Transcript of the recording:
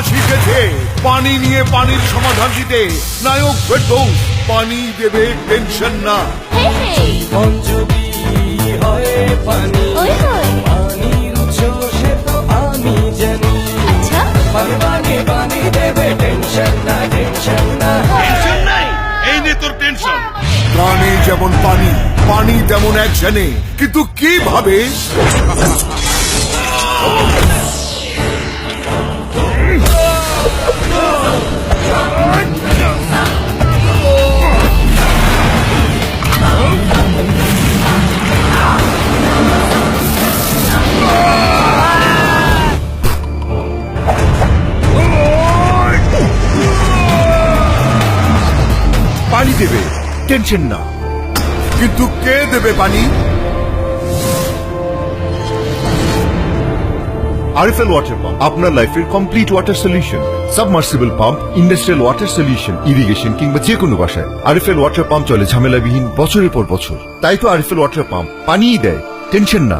শিখেছে পানি নিয়ে পানির সমাধান দিতে। নায়ক ফেরদৌস পানি দেবে, টেনশন না। মন যদি হয় পানি, পানির উৎস সে তো আমি জানি। পানি পানি দেবে, টেনশন না, টেনশন না। টেনশন নাই, এই নে তোর টেনশন। গানে যেমন পানি, পানি তেমন অ্যাকশনে, কিন্তু কিভাবে? পানি দেবে, টেনশন না, কিন্তু কে দেবে পানি? আরএফএল ওয়াটার পাম্প আপনার লাইফের complete water solution. Submersible pump, industrial water solution, irrigation কিংবা যে কোনো বাসায় আরএফএল ওয়াটার পাম্প চলে ঝামেলাবিহীন বছরের পর বছর। তাই তো আরএফএল ওয়াটার পাম্প পানিই দেয়, টেনশন না।